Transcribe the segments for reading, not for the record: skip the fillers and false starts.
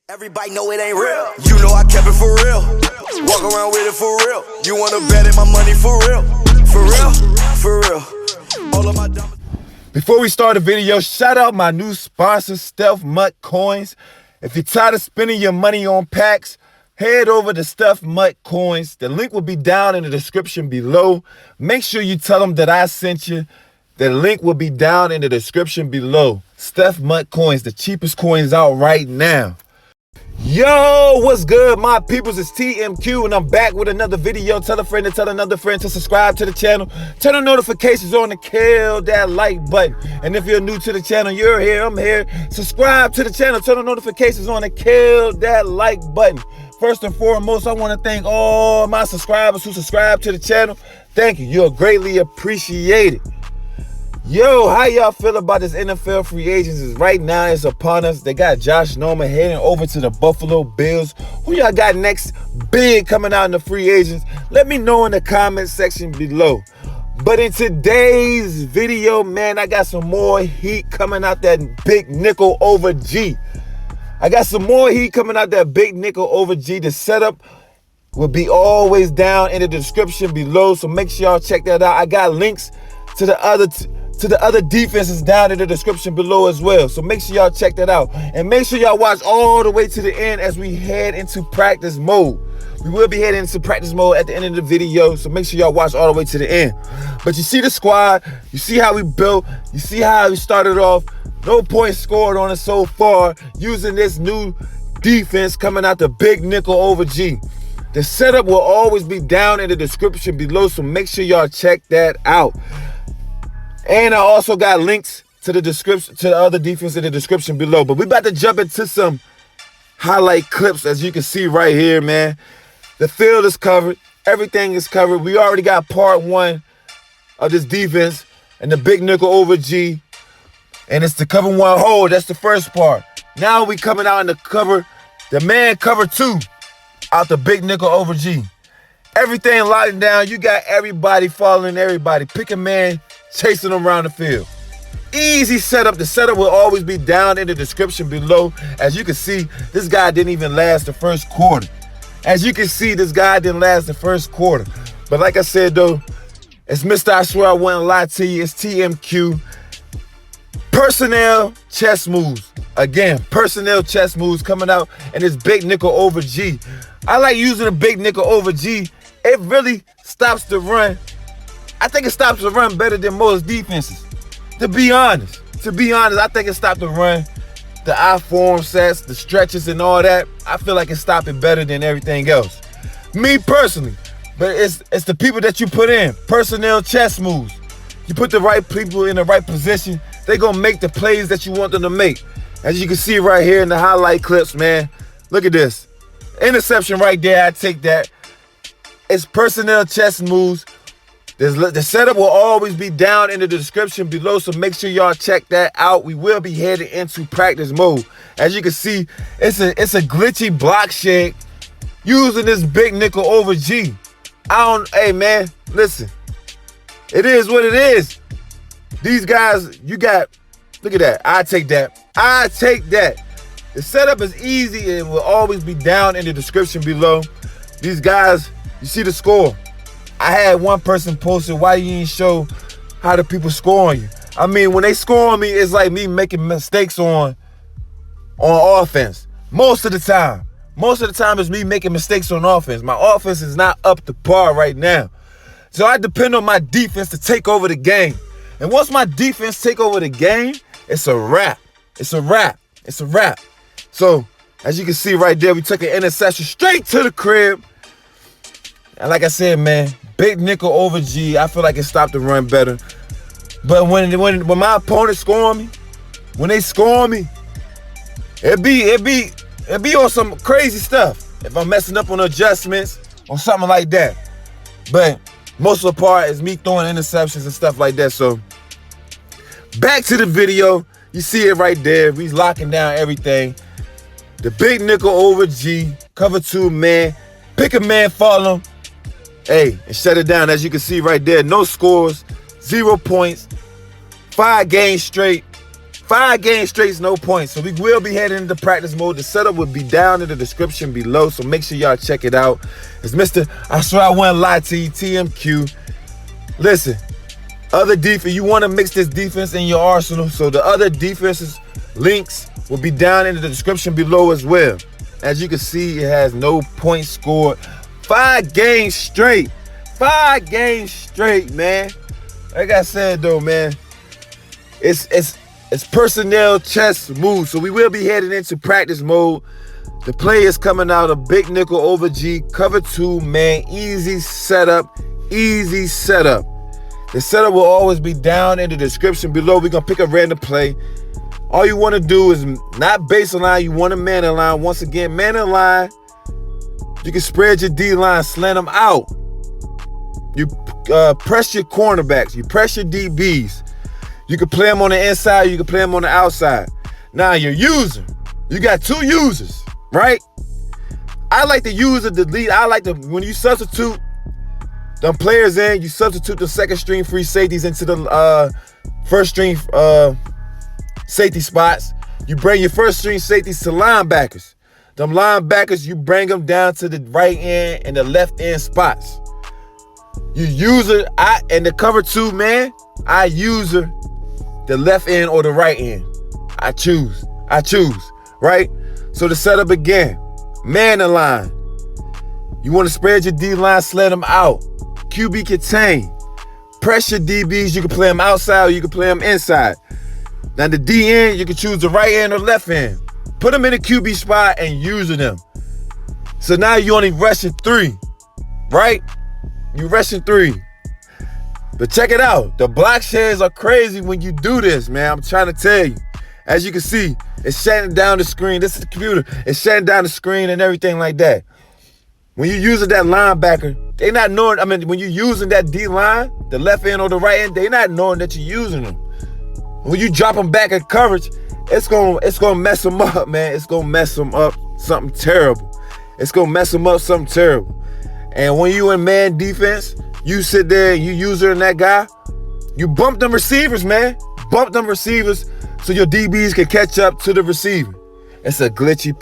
Everybody know it ain't real. You know I kept it for real. Walk around with it for real. You wanna bet in my money for real? For real? For real. All of my diamonds. Before we start the video, shout out my new sponsor, Stealth Mutt Coins. If you're tired of spending your money on packs, head over to Stealth Mutt Coins. The link will be down in the description below. Make sure you tell them that I sent you. The link will be down in the description below. Stealth Mutt Coins, the cheapest coins out right now. Yo, what's good, my peoples? It's TMQ, and I'm back with another video. Tell a friend to tell another friend to subscribe to the channel. Turn the notifications on and kill that like button. And if you're new to the channel, you're here, I'm here. Subscribe to the channel, turn the notifications on and kill that like button. First and foremost, I want to thank all my subscribers who subscribe to the channel. Thank you. You're greatly appreciated. Yo, how y'all feel about this NFL free agents? Right now, it's upon us. They got Josh Norman heading over to the Buffalo Bills. Who y'all got next big coming out in the free agents? Let me know in the comment section below. But in today's video, man, I got some more heat coming out that big nickel over G. I got some more heat coming out that big nickel over G. The setup will be always down in the description below, so make sure y'all check that out. I got links to the other defenses down in the description below as well. So make sure y'all check that out. And make sure y'all watch all the way to the end as we head into practice mode. We will be heading into practice mode at the end of the video. So make sure y'all watch all the way to the end. But you see the squad. You see how we built. You see how we started off. No points scored on it so far using this new defense coming out the big nickel over G. The setup will always be down in the description below. So make sure y'all check that out. And I also got links to the description, to the other defense in the description below. But we about to jump into some highlight clips, as you can see right here, man. The field is covered. Everything is covered. We already got part one of this defense and the big nickel over G. And it's the cover one hold. That's the first part. Now we coming out in the cover, the man cover two out the big nickel over G. Everything locked down. You got everybody following everybody. Pick a man, chasing them around the field. Easy setup. The setup will always be down in the description below. As you can see, this guy didn't even last the first quarter. As you can see, this guy didn't last the first quarter. But like I said, though, it's Mr. I Swear I Wouldn't Lie to You. It's TMQ. Personnel chess moves. Again, personnel chess moves coming out in this big nickel over G. I like using a big nickel over G. It really stops the run. I think it stops the run better than most defenses. To be honest, I think it stopped the run. The I-form sets, the stretches and all that, I feel like it stopped it better than everything else. Me personally, but it's the people that you put in. Personnel chess moves. You put the right people in the right position, they're going to make the plays that you want them to make. As you can see right here in the highlight clips, man, look at this. Interception right there, I take that. It's personnel chess moves. The setup will always be down in the description below, so make sure y'all check that out. We will be heading into practice mode. As you can see, it's a glitchy block shake using this big nickel over G. Hey man, listen. It is what it is. These guys, you got, look at that. I take that. The setup is easy and will always be down in the description below. These guys, you see the score. I had one person posted, why you ain't show how the people score on you? I mean, when they score on me, it's like me making mistakes on offense. Most of the time it's me making mistakes on offense. My offense is not up to par right now. So I depend on my defense to take over the game. And once my defense take over the game, it's a wrap. It's a wrap. So, as you can see right there, we took an interception straight to the crib. And like I said, man, big nickel over G. I feel like it stopped the run better. But when my opponent score on me, when they score on me, it be on some crazy stuff. If I'm messing up on adjustments or something like that. But most of the part is me throwing interceptions and stuff like that. So back to the video. You see it right there. We locking down everything. The big nickel over G. Cover two man. Pick a man, follow him. Hey, and shut it down. As you can see right there, no scores, 0 points, 5 games straight. 5 games straight, no points. So we will be heading into practice mode. The setup will be down in the description below, so make sure y'all check it out. It's Mr. I swear I won't lie to you, TMQ. Listen, other defense, you want to mix this defense in your arsenal, so the other defenses links will be down in the description below as well. As you can see, it has no points scored. 5 games straight. 5 games straight, man. Like I said though, man, it's personnel chess moves. So we will be heading into practice mode. The play is coming out of big nickel over G, cover 2, man. Easy setup, easy setup. The setup will always be down in the description below. We're gonna pick a random play. All you want to do is not base a line, you want a man in line. Once again, man in line, you can spread your D-line, slant them out. You press your cornerbacks, you press your DBs. You can play them on the inside, you can play them on the outside. Now your user, you got 2 users, right? I like the user, the lead. I like to, when you substitute them players in, you substitute the second string free safeties into the first string safety spots. You bring your first string safeties to linebackers. Them linebackers, you bring them down to the right end and the left end spots. You user, and the cover 2, man, I user the left end or the right end. I choose, right? So the setup again, man in line. You want to spread your D-line, slant them out. QB contain. Pressure DBs, you can play them outside or you can play them inside. Now the D end, you can choose the right end or left end. Put them in the QB spot and using them. So now you only rushing 3, right? You rushing 3. But check it out. The block shares are crazy when you do this, man. I'm trying to tell you. As you can see, it's shutting down the screen. This is the computer. It's shutting down the screen and everything like that. When you're using that linebacker, they not knowing, when you're using that D-line, the left end or the right end, they not knowing that you're using them. When you drop them back in coverage, it's gonna mess them up, man. It's gonna mess them up something terrible. It's gonna mess them up something terrible. And when you in man defense, you sit there and you using that guy, you bump them receivers, man. Bump them receivers so your DBs can catch up to the receiver. It's glitchy.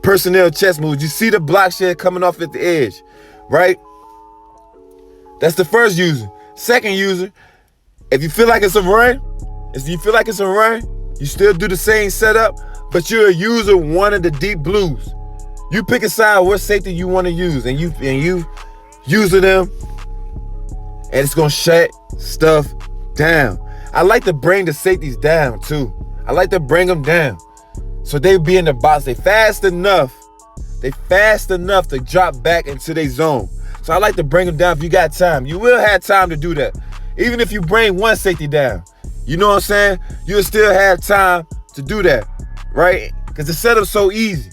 Personnel chess moves. You see the block shed coming off at the edge, right? That's the first user. Second user, if you feel like it's a run, you still do the same setup, but you're a user one of the deep blues. You pick a side what safety you want to use, and you using them, and it's gonna shut stuff down. I like to bring the safeties down too. I like to bring them down so they be in the box. They fast enough to drop back into their zone. So I like to bring them down if you got time. You will have time to do that. Even if you bring one safety down, you know what I'm saying? You'll still have time to do that, right? Because the setup's so easy.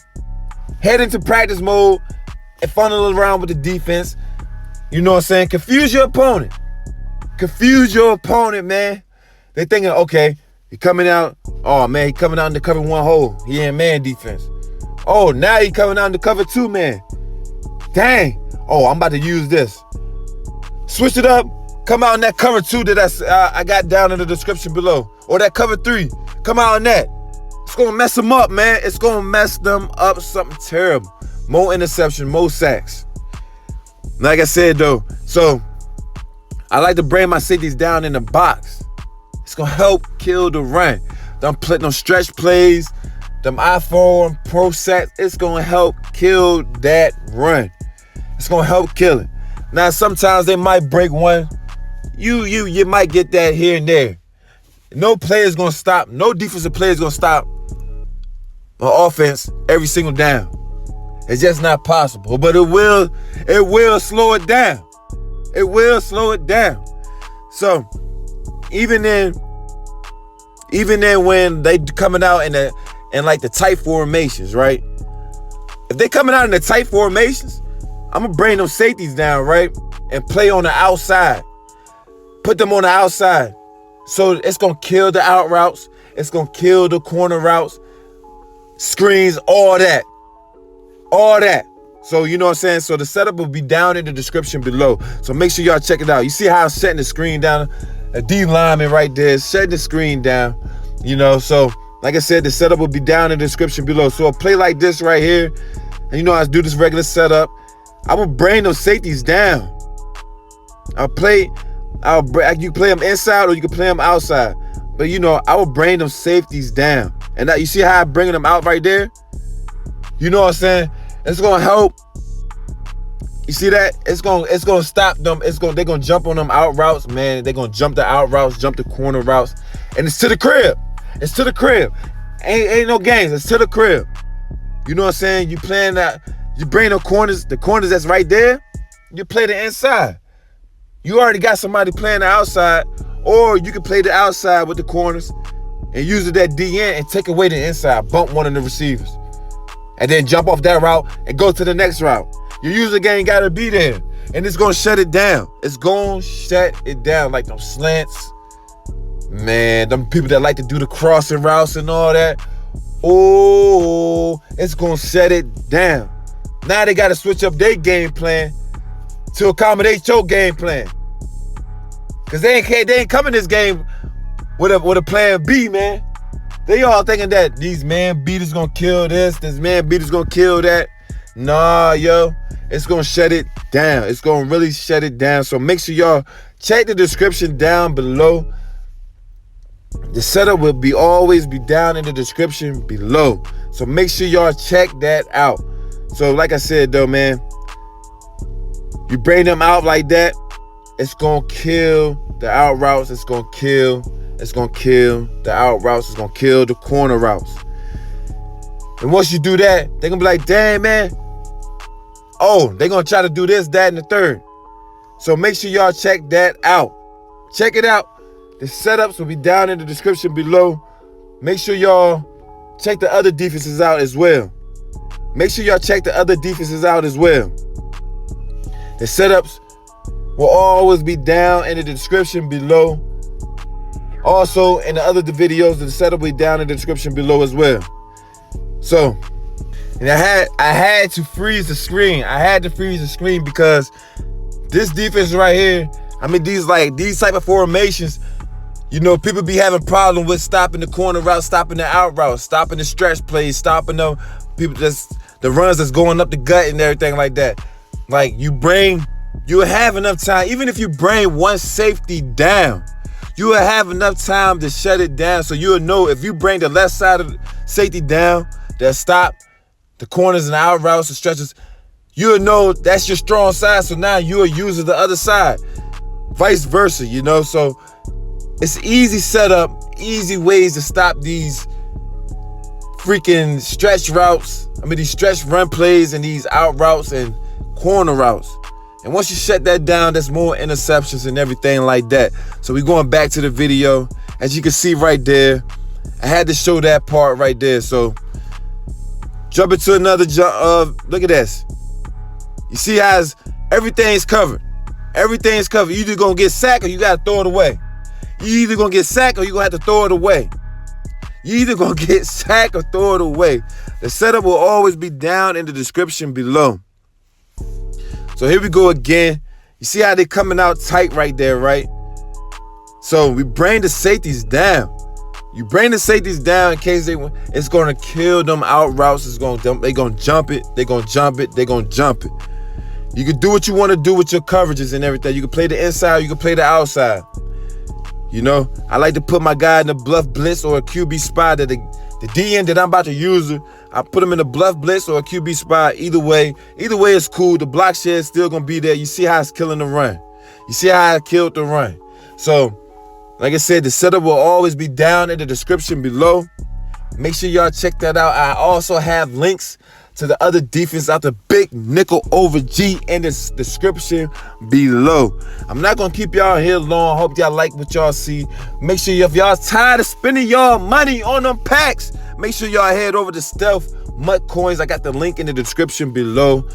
Head into practice mode and funnel around with the defense. You know what I'm saying? Confuse your opponent. Man. They thinking, okay, he coming out. Oh, man, he coming out in the cover 1 hole. He in man defense. Oh, now he coming out in the cover 2 man. Dang. Oh, I'm about to use this. Switch it up. Come out in that cover 2 that I got down in the description below. Or that cover 3. Come out in that. It's going to mess them up, man. It's going to mess them up something terrible. More interception, more sacks. Like I said, though, so I like to bring my safeties down in the box. It's going to help kill the run. Them stretch plays, them iPhone pro sacks, it's going to help kill that run. It's going to help kill it. Now, sometimes they might break one. You might get that here and there. No player is going to stop. No defensive player is going to stop an offense every single down. It's just not possible. But it will slow it down. It will slow it down. So even then when they coming out in like the tight formations, right? If they coming out in the tight formations, I'm gonna bring them safeties down, right? And play on the outside. Put them on the outside. So it's gonna kill the out routes. It's gonna kill the corner routes, screens, all that. So you know what I'm saying? So the setup will be down in the description below. So make sure y'all check it out. You see how I'm setting the screen down? a D lineman right there, shutting the screen down. You know, so like I said, the setup will be down in the description below. So a play like this right here, and you know I do this regular setup, I will bring those safeties down. You can play them inside or you can play them outside. But you know, I will bring them safeties down. And that, you see how I'm bringing them out right there? You know what I'm saying? It's gonna help. You see that? It's gonna stop them. They're gonna jump on them out routes, man. They're gonna jump the out routes, jump the corner routes, and it's to the crib. It's to the crib. Ain't no games. It's to the crib. You know what I'm saying? You playing that. You bring the corners that's right there. You play the inside. You already got somebody playing the outside, or you can play the outside with the corners and use that DN and take away the inside, bump one of the receivers, and then jump off that route and go to the next route. Your user game gotta be there, and it's gonna shut it down. It's gonna shut it down like them slants. Man, them people that like to do the crossing routes and all that. Oh, it's gonna shut it down. Now they gotta switch up their game plan to accommodate your game plan. Cause they ain't coming this game with a plan B, man. They all thinking that these man beaters gonna kill this man beaters gonna kill that. Nah, yo, it's gonna shut it down. It's gonna really shut it down. So make sure y'all check the description down below. The setup will always be down in the description below. So make sure y'all check that out. So like I said though, man, you bring them out like that, it's gonna kill the out routes. It's gonna kill the out routes. It's gonna kill the corner routes. And once you do that, they're gonna be like, damn, man. Oh, they're gonna try to do this, that, and the third. So make sure y'all check that out. Check it out. The setups will be down in the description below. Make sure y'all check the other defenses out as well. Make sure y'all check the other defenses out as well. The setups will always be down in the description below. Also, in the other videos, the setup will be down in the description below as well. So, and I had to freeze the screen. I had to freeze the screen because this defense right here, I mean, these type of formations, you know, people be having problem with stopping the corner route, stopping the out route, stopping the stretch plays, stopping the runs that's going up the gut and everything like that. Like you have enough time. Even if you bring one safety down, you will have enough time to shut it down. So you'll know if you bring the left side of the safety down, that stop the corners and the out routes and stretches, you'll know that's your strong side. So now you'll use the other side, vice versa, you know. So it's easy setup, easy ways to stop these freaking stretch routes. I mean, these stretch run plays and these out routes and corner routes. And once you shut that down, there's more interceptions and everything like that. So we're going back to the video. As you can see right there, I had to show that part right there. So jump into another jump. Look at this. You see how everything's covered. Everything's covered. You either gonna get sacked or you gotta throw it away. You either gonna get sacked or you gonna have to throw it away. You either gonna get sacked or throw it away. The setup will always be down in the description below. So here we go again. You see how they coming out tight right there, right? So we bring the safeties down. You bring the safeties down in case it's gonna kill them out routes. They gonna jump it. They gonna jump it. They gonna jump it. You can do what you want to do with your coverages and everything. You can play the inside. You can play the outside. You know, I like to put my guy in the bluff blitz or a QB spot. That the DN that I'm about to use, I put him in the bluff blitz or a QB spot. Either way is cool. The block share is still gonna be there. You see how it's killing the run. You see how I killed the run. So, like I said, the setup will always be down in the description below. Make sure y'all check that out. I also have links to the other defense out the big nickel over G in the description below. I'm not gonna keep y'all here long. Hope y'all like what y'all see. Make sure if y'all tired of spending y'all money on them packs, make sure y'all head over to Stealth Mutt Coins. I got the link in the description below.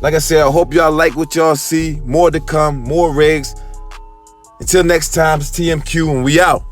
Like I said, I hope y'all like what y'all see. More to come, more rigs. Until next time, it's TMQ and we out.